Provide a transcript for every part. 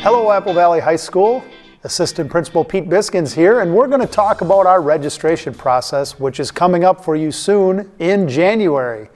Hello, Apple Valley High School. Assistant Principal Pete Biskins here, and we're going to talk about our registration process, which is coming up for you soon in January.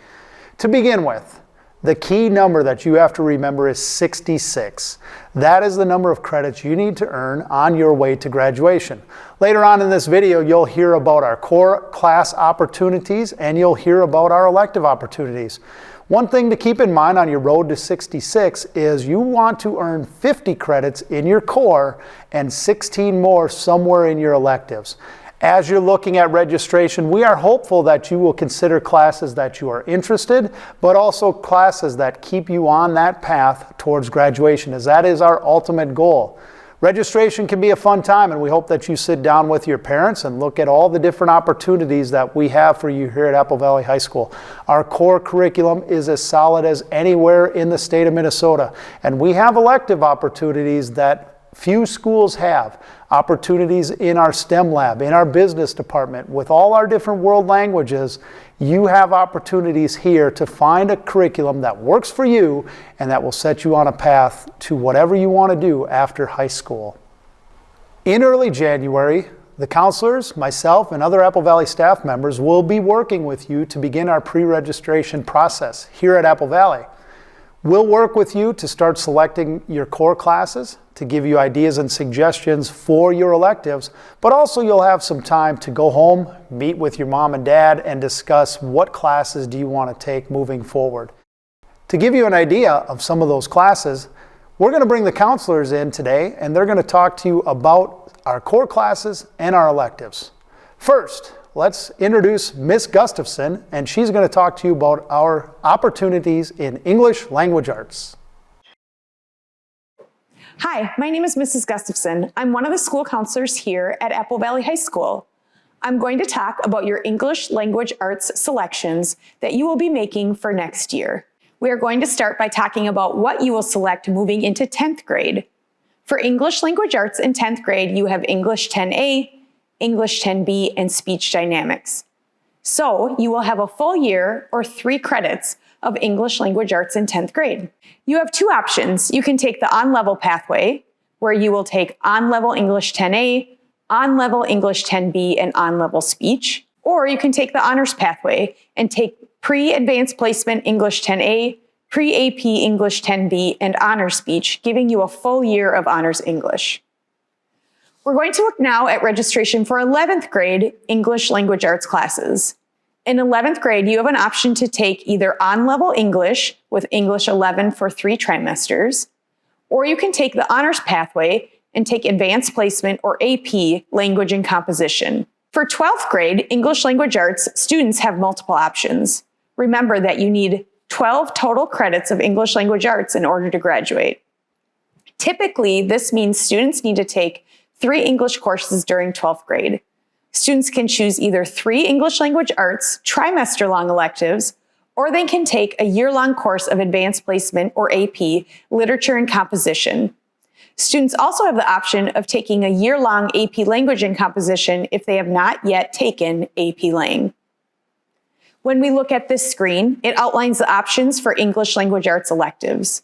To begin with, the key number that you have to remember is 66. That is the number of credits you need to earn on your way to graduation. Later on in this video, you'll hear about our core class opportunities and you'll hear about our elective opportunities. One thing to keep in mind on your road to 66 is you want to earn 50 credits in your core and 16 more somewhere in your electives. As you're looking at registration, we are hopeful that you will consider classes that you are interested, but also classes that keep you on that path towards graduation, as that is our ultimate goal. Registration can be a fun time, and we hope that you sit down with your parents and look at all the different opportunities that we have for you here at Apple Valley High School. Our core curriculum is as solid as anywhere in the state of Minnesota, and we have elective opportunities that few schools have. Opportunities in our STEM lab, in our business department, with all our different world languages. You have opportunities here to find a curriculum that works for you and that will set you on a path to whatever you want to do after high school. In early January, the counselors, myself, and other Apple Valley staff members will be working with you to begin our pre-registration process here at Apple Valley. We'll work with you to start selecting your core classes, to give you ideas and suggestions for your electives, but also you'll have some time to go home, meet with your mom and dad, and discuss what classes do you want to take moving forward. To give you an idea of some of those classes, we're going to bring the counselors in today, and they're going to talk to you about our core classes and our electives. First, let's introduce Miss Gustafson, and she's going to talk to you about our opportunities in English Language Arts. Hi, my name is Mrs. Gustafson. I'm one of the school counselors here at Apple Valley High School. I'm going to talk about your English Language Arts selections that you will be making for next year. We are going to start by talking about what you will select moving into 10th grade. For English Language Arts in 10th grade, you have English 10A, English 10B, and Speech Dynamics. So you will have a full year or 3 credits of English Language Arts in 10th grade. You have 2 options. You can take the on-level pathway, where you will take on-level English 10A, on-level English 10B, and on-level speech. Or you can take the honors pathway and take pre-advanced placement English 10A, pre-AP English 10B, and honors speech, giving you a full year of honors English. We're going to look now at registration for 11th grade English Language Arts classes. In 11th grade, you have an option to take either on-level English with English 11 for 3 trimesters, or you can take the honors pathway and take advanced placement or AP language and composition. For 12th grade English Language Arts, students have multiple options. Remember that you need 12 total credits of English Language Arts in order to graduate. Typically, this means students need to take 3 English courses during 12th grade. Students can choose either 3 English Language Arts trimester-long electives, or they can take a year-long course of advanced placement or AP literature and composition. Students also have the option of taking a year-long AP language and composition if they have not yet taken AP Lang. When we look at this screen, it outlines the options for English Language Arts electives.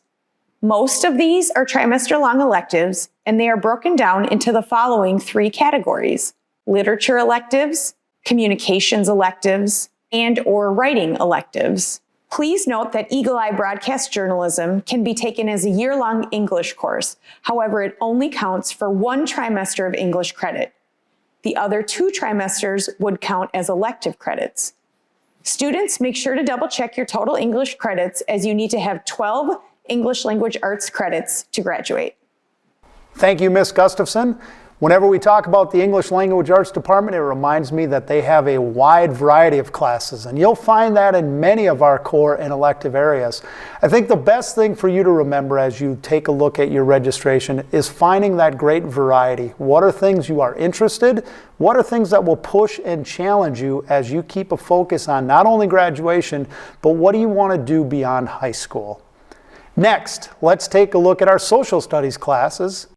Most of these are trimester-long electives, and they are broken down into the following 3 categories: literature electives, communications electives, and/or writing electives. Please note that Eagle Eye Broadcast Journalism can be taken as a year-long English course. However, it only counts for 1 trimester of English credit. The other 2 trimesters would count as elective credits. Students, make sure to double-check your total English credits, as you need to have 12 English Language Arts credits to graduate. Thank you, Ms. Gustafson. Whenever we talk about the English Language Arts Department, it reminds me that they have a wide variety of classes, and you'll find that in many of our core and elective areas. I think the best thing for you to remember as you take a look at your registration is finding that great variety. What are things you are interested? What are things that will push and challenge you as you keep a focus on not only graduation, but what do you want to do beyond high school? Next, let's take a look at our social studies classes.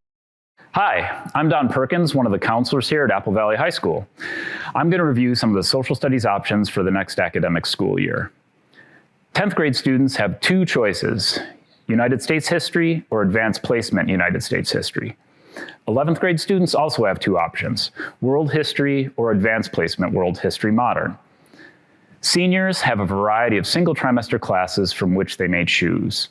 Hi, I'm Don Perkins, one of the counselors here at Apple Valley High School. I'm going to review some of the social studies options for the next academic school year. 10th grade students have 2 choices. United States History, or Advanced Placement United States History. 11th grade students also have two options, World History or Advanced Placement World History Modern. Seniors have a variety of single trimester classes from which they may choose.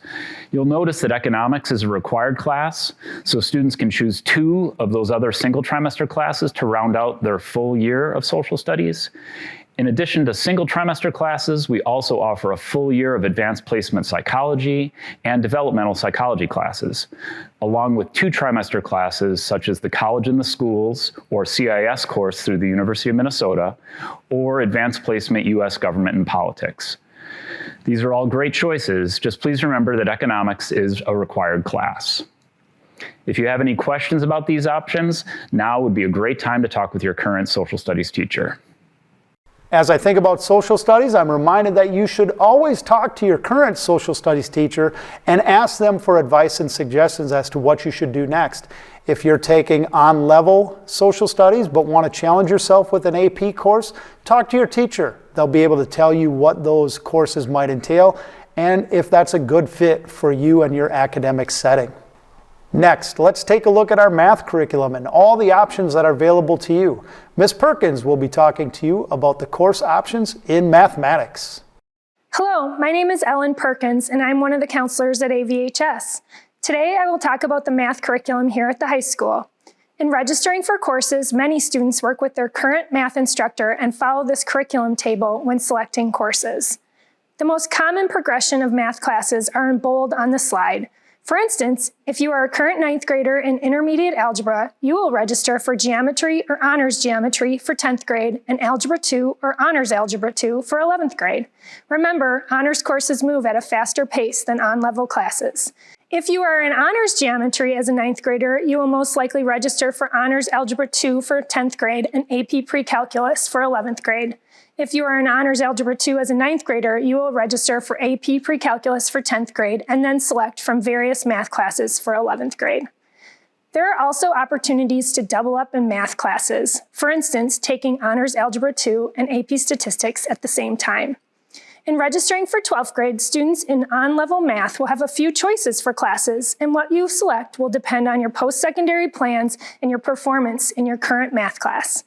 You'll notice that economics is a required class, so students can choose two of those other single trimester classes to round out their full year of social studies. In addition to single trimester classes, we also offer a full year of advanced placement psychology and developmental psychology classes, along with two trimester classes such as the College in the Schools or CIS course through the University of Minnesota, or advanced placement US government and politics. These are all great choices, just please remember that economics is a required class. If you have any questions about these options, now would be a great time to talk with your current social studies teacher. As I think about social studies, I'm reminded that you should always talk to your current social studies teacher and ask them for advice and suggestions as to what you should do next. If you're taking on-level social studies but want to challenge yourself with an AP course, talk to your teacher. They'll be able to tell you what those courses might entail and if that's a good fit for you and your academic setting. Next, let's take a look at our math curriculum and all the options that are available to you. Ms. Perkins will be talking to you about the course options in mathematics. Hello, my name is Ellen Perkins, and I'm one of the counselors at AVHS. Today, I will talk about the math curriculum here at the high school. In registering for courses, many students work with their current math instructor and follow this curriculum table when selecting courses. The most common progression of math classes are in bold on the slide. For instance, if you are a current 9th grader in intermediate algebra, you will register for geometry or honors geometry for 10th grade and algebra 2 or honors algebra 2 for 11th grade. Remember, honors courses move at a faster pace than on-level classes. If you are in honors geometry as a 9th grader, you will most likely register for honors algebra 2 for 10th grade and AP pre-calculus for 11th grade. If you are in honors algebra 2 as a 9th grader, you will register for AP pre-calculus for 10th grade and then select from various math classes for 11th grade. There are also opportunities to double up in math classes. For instance, taking honors algebra 2 and AP statistics at the same time. In registering for 12th grade, students in on-level math will have a few choices for classes, and what you select will depend on your post-secondary plans and your performance in your current math class.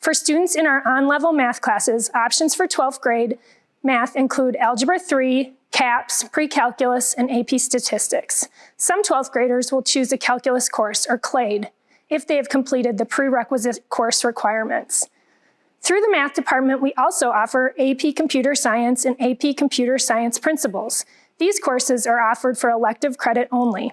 For students in our on-level math classes, options for 12th grade math include Algebra 3, CAPS, Pre-Calculus, and AP Statistics. Some 12th graders will choose a calculus course, or CLADE, if they have completed the prerequisite course requirements. Through the math department, we also offer AP Computer Science and AP Computer Science Principles. These courses are offered for elective credit only.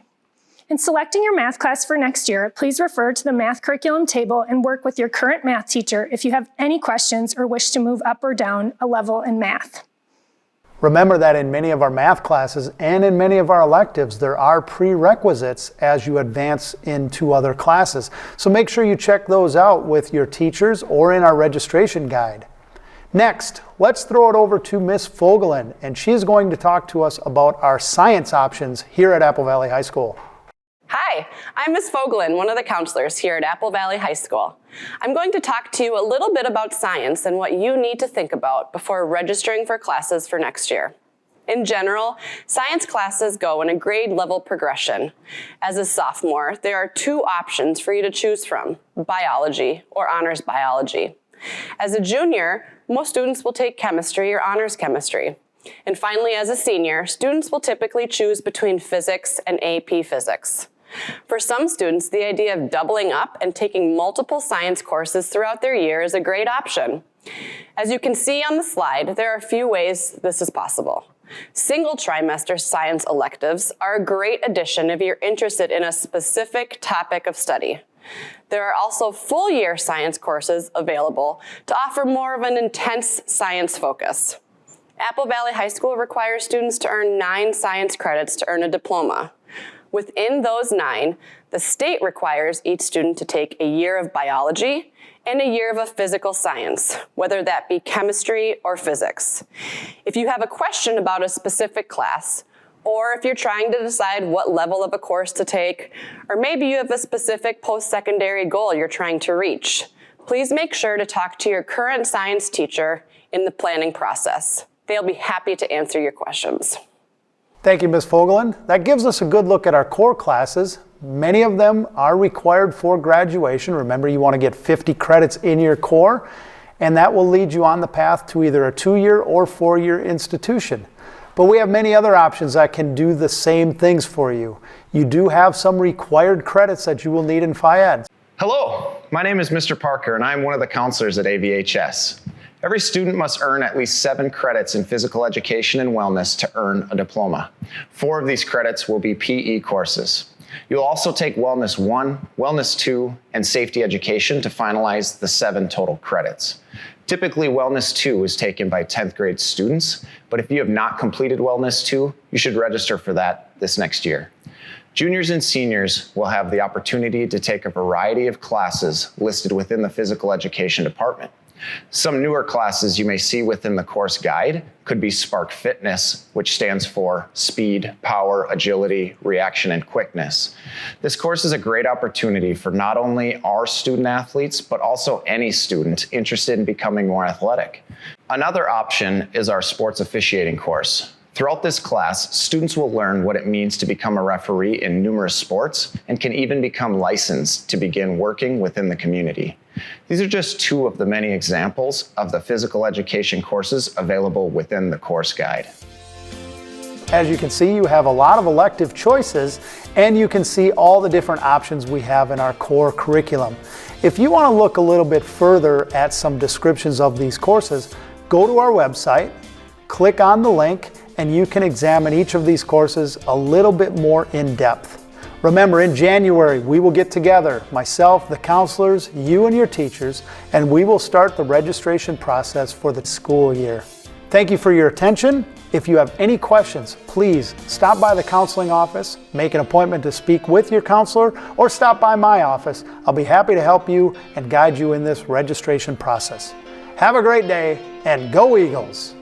In selecting your math class for next year, please refer to the math curriculum table and work with your current math teacher if you have any questions or wish to move up or down a level in math. Remember that in many of our math classes and in many of our electives, there are prerequisites as you advance into other classes. So make sure you check those out with your teachers or in our registration guide. Next, let's throw it over to Ms. Fogelin, and she's going to talk to us about our science options here at Apple Valley High School. Hi, I'm Ms. Fogelin, one of the counselors here at Apple Valley High School. I'm going to talk to you a little bit about science and what you need to think about before registering for classes for next year. In general, science classes go in a grade level progression. As a sophomore, there are two options for you to choose from, biology or honors biology. As a junior, most students will take chemistry or honors chemistry. And finally, as a senior, students will typically choose between physics and AP physics. For some students, the idea of doubling up and taking multiple science courses throughout their year is a great option. As you can see on the slide, there are a few ways this is possible. Single trimester science electives are a great addition if you're interested in a specific topic of study. There are also full year science courses available to offer more of an intense science focus. Apple Valley High School requires students to earn 9 science credits to earn a diploma. Within those 9, the state requires each student to take a year of biology and a year of a physical science, whether that be chemistry or physics. If you have a question about a specific class, or if you're trying to decide what level of a course to take, or maybe you have a specific post-secondary goal you're trying to reach, please make sure to talk to your current science teacher in the planning process. They'll be happy to answer your questions. Thank you, Ms. Fogelin. That gives us a good look at our core classes. Many of them are required for graduation. Remember, you want to get 50 credits in your core, and that will lead you on the path to either a 2-year or 4-year institution. But we have many other options that can do the same things for you. You do have some required credits that you will need in Phi-Ed. Hello, my name is Mr. Parker, and I'm one of the counselors at AVHS. Every student must earn at least 7 credits in physical education and wellness to earn a diploma. 4 of these credits will be PE courses. You'll also take Wellness 1, Wellness 2, and Safety Education to finalize the 7 total credits. Typically, Wellness 2 is taken by 10th grade students, but if you have not completed Wellness 2, you should register for that this next year. Juniors and seniors will have the opportunity to take a variety of classes listed within the physical education department. Some newer classes you may see within the course guide could be Spark Fitness, which stands for Speed, Power, Agility, Reaction, and Quickness. This course is a great opportunity for not only our student athletes, but also any student interested in becoming more athletic. Another option is our Sports Officiating course. Throughout this class, students will learn what it means to become a referee in numerous sports and can even become licensed to begin working within the community. These are just 2 of the many examples of the physical education courses available within the course guide. As you can see, you have a lot of elective choices, and you can see all the different options we have in our core curriculum. If you want to look a little bit further at some descriptions of these courses, go to our website, click on the link, and you can examine each of these courses a little bit more in depth. Remember, in January, we will get together, myself, the counselors, you and your teachers, and we will start the registration process for the school year. Thank you for your attention. If you have any questions, please stop by the counseling office, make an appointment to speak with your counselor, or stop by my office. I'll be happy to help you and guide you in this registration process. Have a great day, and go Eagles!